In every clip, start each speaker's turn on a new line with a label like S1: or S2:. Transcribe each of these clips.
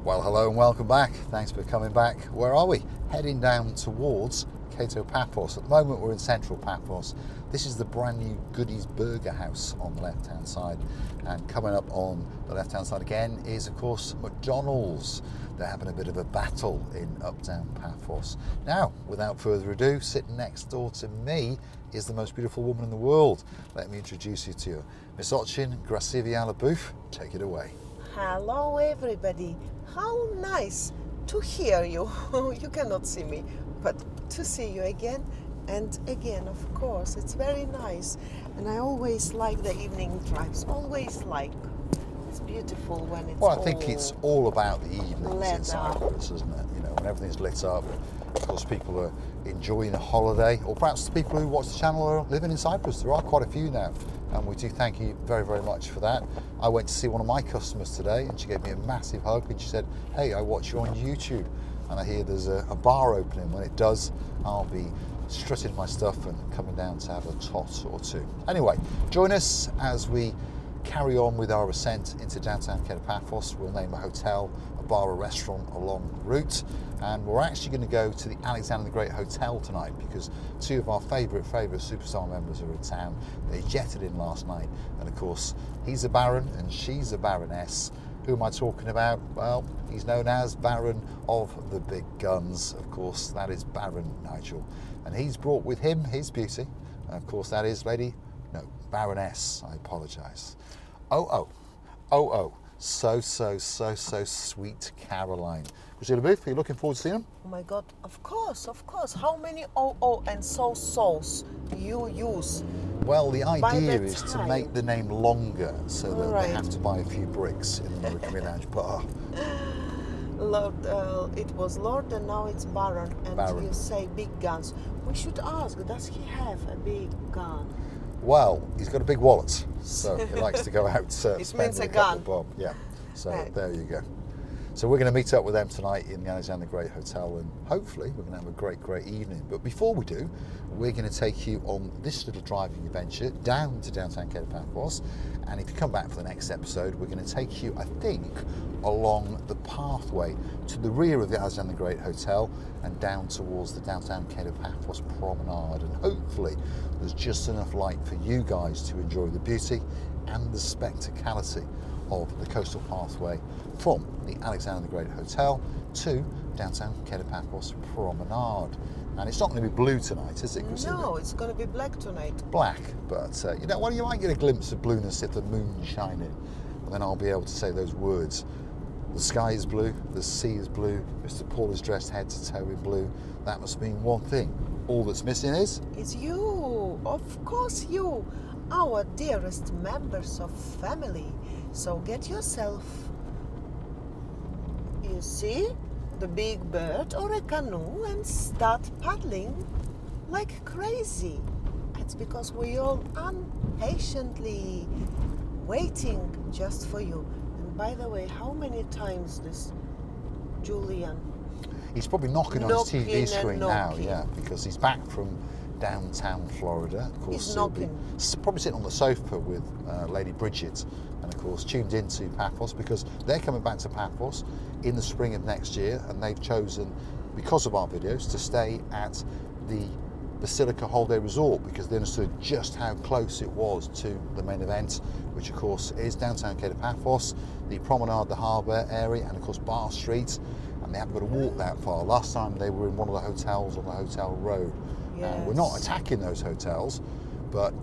S1: Well, hello and welcome back. Thanks for coming back. Where are we? Heading down towards Kato Paphos. At the moment we're in central Paphos. This is the brand new Goodies Burger House on the left hand side, and coming up on the left hand side again is of course McDonald's. They're having a bit of a battle in uptown Paphos. Now, without further ado, sitting next door to me is the most beautiful woman in the world. Let me introduce you to her. Miss Ochin Grasiviala-Booth, take it away.
S2: Hello everybody, how nice to hear you. You cannot see me, but to see you again and again, of course. It's very nice, and I always like the evening drives, always like. It's beautiful when it's
S1: Well, I think it's all about the evenings in
S2: up.
S1: Cyprus, isn't it? You know, when everything's lit up, of course people are enjoying a holiday, or perhaps the people who watch the channel are living in Cyprus. There are quite a few now, and we do thank you very, very much for that. I went to see one of my customers today, and she gave me a massive hug, and she said, "Hey, I watch you on YouTube, and I hear there's a bar opening. When it does, I'll be strutting my stuff and coming down to have a tot or two." Anyway, join us as we carry on with our ascent into downtown Kato Paphos. We'll name a hotel, a bar, a restaurant along the route, and we're actually going to go to the Alexander the Great Hotel tonight because two of our favourite superstar members are in town. They jetted in last night, and of course he's a baron and she's a baroness. Who am I talking about? Well, he's known as Baron of the Big Guns. Of course, that is Baron Nigel, and he's brought with him his beauty, and of course that is Baroness, I apologise. So sweet Caroline. Grasiviala-Booth, are you looking forward to seeing him?
S2: Oh my God, of course. How many and so you use?
S1: Well, the idea
S2: the
S1: is to
S2: time.
S1: make the name longer so that
S2: Right.
S1: they have to buy a few bricks in the Marika Lounge bar.
S2: Lord, it was Lord and now it's Baron, and
S1: Baron.
S2: you say big guns. We should ask, does he have a big gun?
S1: Well, he's got a big wallet, so he likes to go out
S2: It
S1: spend
S2: means
S1: a
S2: a
S1: couple
S2: gun.
S1: bob. Yeah, so
S2: Right.
S1: there you go. So we're going to meet up with them tonight in the Alexander the Great Hotel, and hopefully we're going to have a great evening. But before we do, we're going to take you on this little driving adventure down to downtown Kato Paphos. And if you come back for the next episode, we're going to take you, I think, along the pathway to the rear of the Alexander the Great Hotel and down towards the downtown Kato Paphos promenade. And hopefully there's just enough light for you guys to enjoy the beauty and the spectacality of the coastal pathway from the Alexander the Great Hotel to downtown Kato Paphos promenade. And it's not going to be blue tonight, is it, Grasiviala?
S2: No, it's going to be black tonight.
S1: Black, but you might get a glimpse of blueness if the moon's shining, and then I'll be able to say those words. The sky is blue, the sea is blue, Mr. Paul is dressed head to toe in blue. That must mean one thing. All that's missing is...
S2: It's you, of course you, our dearest members of family. So get yourself, you see, the big bird or a canoe and start paddling like crazy. It's because we all impatiently waiting just for you. And by the way, how many times this Julian?
S1: He's probably knocking on his TV
S2: Knocking
S1: screen
S2: and
S1: now,
S2: knocking.
S1: yeah, because he's back from downtown Florida. Of course,
S2: He's
S1: he'll be
S2: knocking.
S1: probably sitting on the sofa with Lady Bridget, and of course tuned into Paphos because they're coming back to Paphos in the spring of next year, and they've chosen, because of our videos, to stay at the Basilica Holiday Resort because they understood just how close it was to the main event, which of course is downtown Kato Paphos, the promenade, the harbour area, and of course Bar Street, and they haven't got to walk that far. Last time they were in one of the hotels on the hotel road. And we're not attacking those hotels, but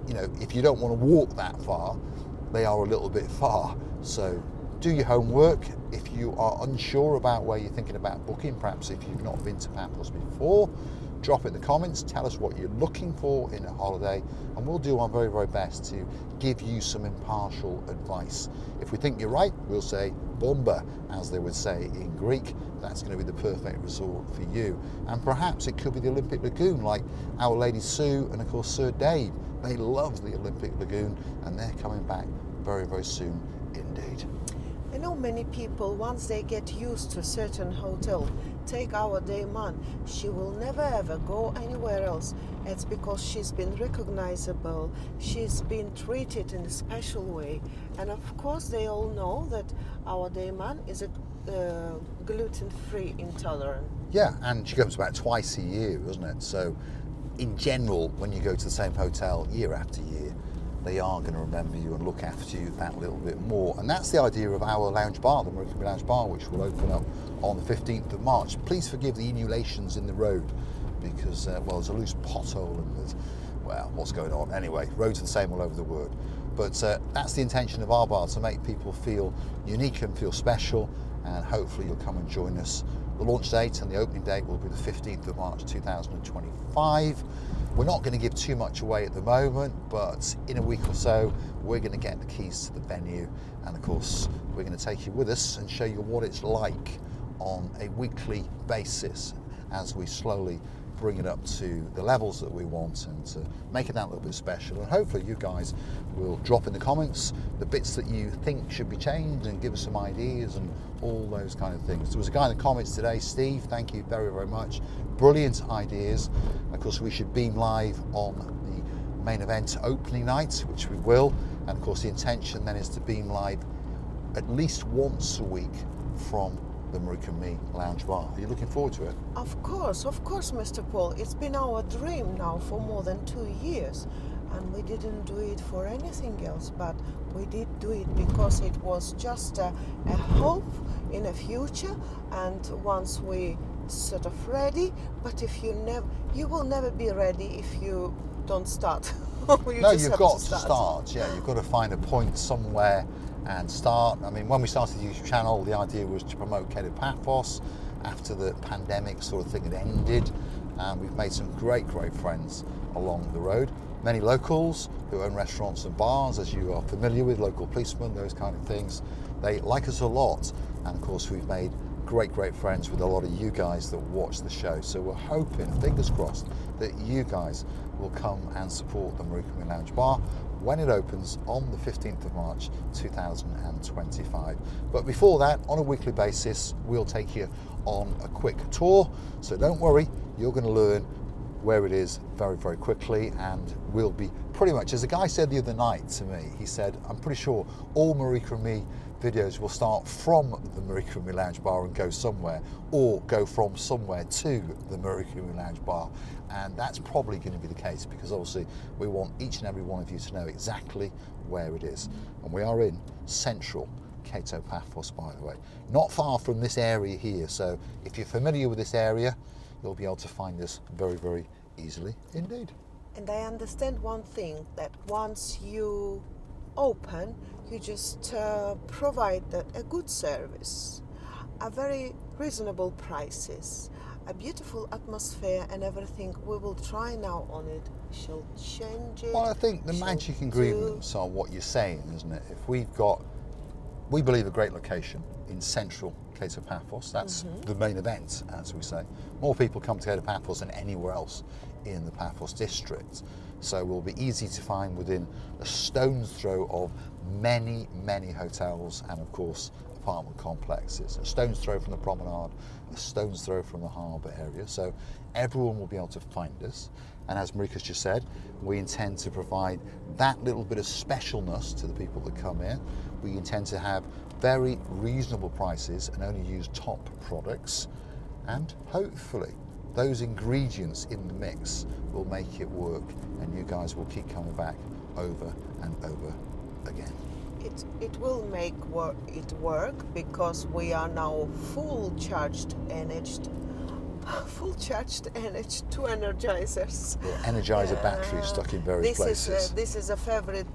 S1: if you don't want to walk that far, they are a little bit far. So do your homework. If you are unsure about where you're thinking about booking, perhaps if you've not been to Paphos before, drop it in the comments, tell us what you're looking for in a holiday, and we'll do our very, very best to give you some impartial advice. If we think you're right, we'll say bomba, as they would say in Greek. That's going to be the perfect resort for you. And perhaps it could be the Olympic Lagoon, like Our Lady Sue and of course Sir Dave. They love the Olympic Lagoon, and they're coming back very, very soon indeed.
S2: I know many people, once they get used to a certain hotel, take our Dayman, she will never ever go anywhere else. It's because she's been recognizable, she's been treated in a special way. And of course they all know that our Dayman is a gluten-free intolerant.
S1: Yeah, and she comes about twice a year, doesn't it? So in general, when you go to the same hotel year after year, they are going to remember you and look after you that little bit more. And that's the idea of our lounge bar, the Marika Lounge Bar, which will open up on the 15th of March. Please forgive the inulations in the road because, well, there's a loose pothole and there's, well, what's going on? Anyway, roads are the same all over the world. But that's the intention of our bar, to make people feel unique and feel special, and hopefully you'll come and join us. The launch date and the opening date will be the 15th of March 2025. We're not going to give too much away at the moment, but in a week or so we're going to get the keys to the venue, and of course we're going to take you with us and show you what it's like on a weekly basis as we slowly bring it up to the levels that we want and to make it that little bit special. And hopefully you guys will drop in the comments the bits that you think should be changed and give us some ideas and all those kind of things. There was a guy in the comments today, Steve, thank you very, very much. Brilliant ideas. Of course, we should beam live on the main event opening night, which we will. And of course, the intention then is to beam live at least once a week from the Marika Me Lounge Bar. Are you looking forward to it?
S2: Of course, Mr. Paul. It's been our dream now for more than 2 years, and we didn't do it for anything else, but we did do it because it was just a hope in a future, and once we sort of ready, but if you will never be ready if you don't start.
S1: You've got to start. Yeah, you've got to find a point somewhere and start. I mean, when we started the YouTube channel, the idea was to promote Kato Paphos after the pandemic sort of thing had ended, and we've made some great friends along the road. Many locals who own restaurants and bars, as you are familiar with, local policemen, those kind of things. They like us a lot, and of course we've made great friends with a lot of you guys that watch the show. So we're hoping, fingers crossed, that you guys will come and support the Marika Me Lounge Bar when it opens on the 15th of March 2025. But before that, on a weekly basis, we'll take you on a quick tour. So don't worry, you're going to learn where it is very quickly, and we'll be pretty much, as a guy said the other night to me, he said, I'm pretty sure all Marika Me videos will start from the Marika Me Lounge Bar and go somewhere, or go from somewhere to the Marika Me Lounge Bar. And that's probably going to be the case, because obviously we want each and every one of you to know exactly where it is. And we are in central Kato Paphos, by the way, not far from this area here. So if you're familiar with this area, you'll be able to find us very easily indeed.
S2: And I understand one thing, that once you open, you just provide a good service, a very reasonable prices, a beautiful atmosphere, and everything. We will try now on it. We shall change it.
S1: Well, I think the magic ingredients are what you're saying, isn't it? If we believe a great location in central Kato Paphos, that's the main event, as we say. More people come to Kato Paphos than anywhere else in the Paphos district. So we'll be easy to find within a stone's throw of many hotels and of course apartment complexes. A stone's throw from the promenade, a stone's throw from the harbour area. So everyone will be able to find us. And as Marika's just said, we intend to provide that little bit of specialness to the people that come in. We intend to have very reasonable prices and only use top products. And hopefully those ingredients in the mix will make it work, and you guys will keep coming back over and over again.
S2: It will make it work, because we are now full charged energy, two energizers.
S1: Yeah, energizer batteries stuck in various places.
S2: This is a favorite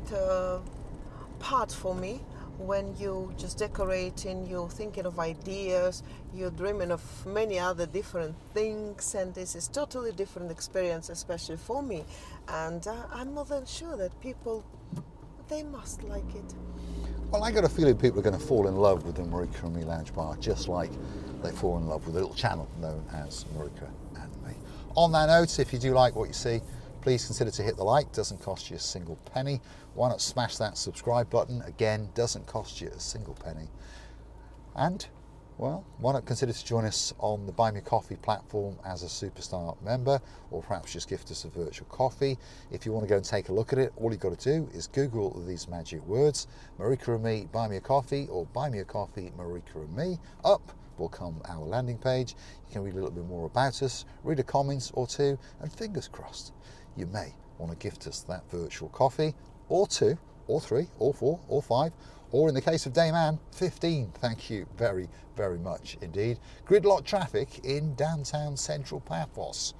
S2: part for me. When you just decorating, you're thinking of ideas, you're dreaming of many other different things, and this is totally different experience, especially for me. And I'm more than sure that people, they must like it.
S1: Well, I got a feeling people are going to fall in love with the Marika Me Lounge Bar, just like they fall in love with a little channel known as Marika and Me. On that note, if you do like what you see, please consider to hit the like. Doesn't cost you a single penny. Why not smash that subscribe button? Again, doesn't cost you a single penny. And well, why not consider to join us on the Buy Me a Coffee platform as a Superstar member, or perhaps just gift us a virtual coffee. If you want to go and take a look at it, all you've got to do is Google these magic words, Marika and me, Buy Me a Coffee, or Buy Me a Coffee, Marika and me. Up will come our landing page. You can read a little bit more about us, read a comment or two, and fingers crossed, you may want to gift us that virtual coffee, or 2, or 3, or 4, or 5, or in the case of Dame Anne, 15. Thank you very, very much indeed. Gridlock traffic in downtown central Paphos.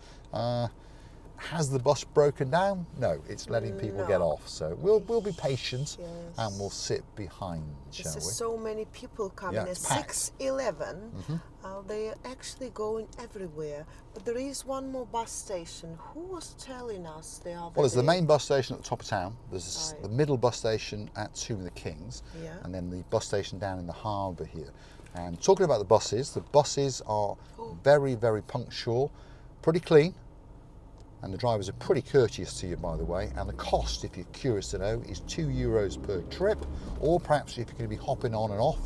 S1: Has the bus broken down? No, it's letting people get off. So we'll be patient,
S2: Yes.
S1: and we'll sit behind, shall
S2: There's
S1: we?
S2: so many people coming
S1: Yeah,
S2: at
S1: it's packed.
S2: 6:11. They're actually going everywhere. But there is one more bus station. Who was telling us the other
S1: Well, there's the
S2: day?
S1: main bus station at the top of town. There's
S2: Right.
S1: the middle bus station at Tomb of the Kings,
S2: Yeah.
S1: and then the bus station down in the harbour here. And talking about the buses are very, very punctual, pretty clean, and the drivers are pretty courteous to you, by the way. And the cost, if you're curious to know, is €2 per trip, or perhaps if you're going to be hopping on and off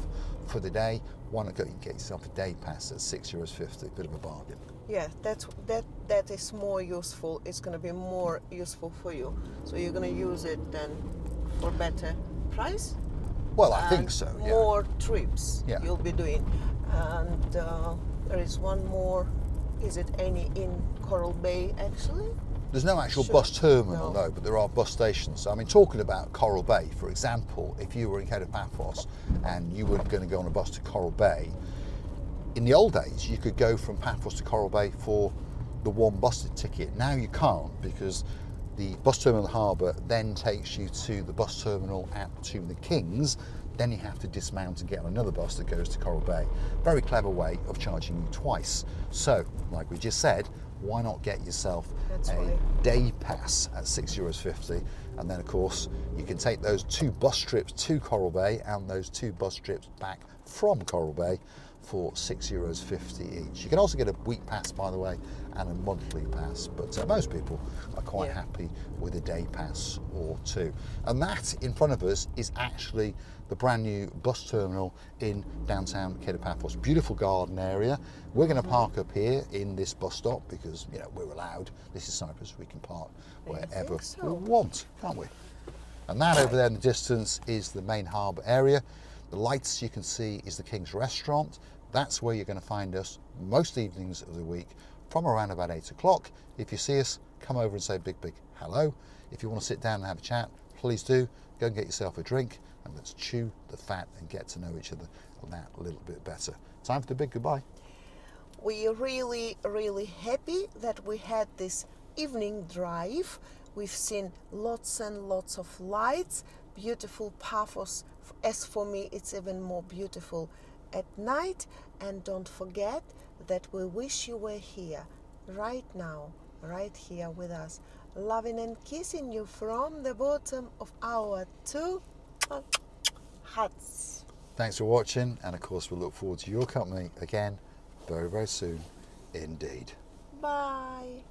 S1: for the day, why not go and get yourself a day pass at €6.50, bit of a bargain.
S2: Yeah, that is more useful. It's going to be more useful for you. So you're going to use it then for better price.
S1: Well, I think
S2: and
S1: so, yeah.
S2: More trips
S1: Yeah.
S2: you'll be doing. And there is one more. Is it any in Coral Bay actually?
S1: There's no actual
S2: Sure.
S1: bus terminal,
S2: No.
S1: no, but there are bus stations. I mean, talking about Coral Bay, for example, if you were in Kato Paphos and you were going to go on a bus to Coral Bay, in the old days, you could go from Paphos to Coral Bay for the one bus ticket. Now you can't, because the bus terminal harbour then takes you to the bus terminal at Tomb of the Kings. Then you have to dismount and get on another bus that goes to Coral Bay. Very clever way of charging you twice. So, like we just said, why not get yourself
S2: That's
S1: a
S2: right.
S1: day pass at €6.50, and then of course you can take those 2 bus trips to Coral Bay and those 2 bus trips back from Coral Bay for €6.50 each. You can also get a week pass, by the way, and a monthly pass, but most people are quite happy with a day pass or 2. And that in front of us is actually the brand new bus terminal in downtown Kato Paphos. Beautiful garden area. We're going to park up here in this bus stop because, you know, we're allowed. This is Cyprus. We can park wherever
S2: think so.
S1: we want, can't we? And that over there in the distance is the main harbour area. The lights you can see is the King's Restaurant. That's where you're going to find us most evenings of the week from around about 8 o'clock. If you see us, come over and say big hello. If you want to sit down and have a chat, please do. Go and get yourself a drink, and let's chew the fat and get to know each other that little bit better. Time for the big goodbye.
S2: We are really, really happy that we had this evening drive. We've seen lots and lots of lights, beautiful Paphos. As for me, it's even more beautiful at night. And don't forget that we wish you were here right now, right here with us, loving and kissing you from the bottom of our 2 hearts.
S1: Thanks for watching, and of course we'll look forward to your company again very, very soon indeed.
S2: Bye.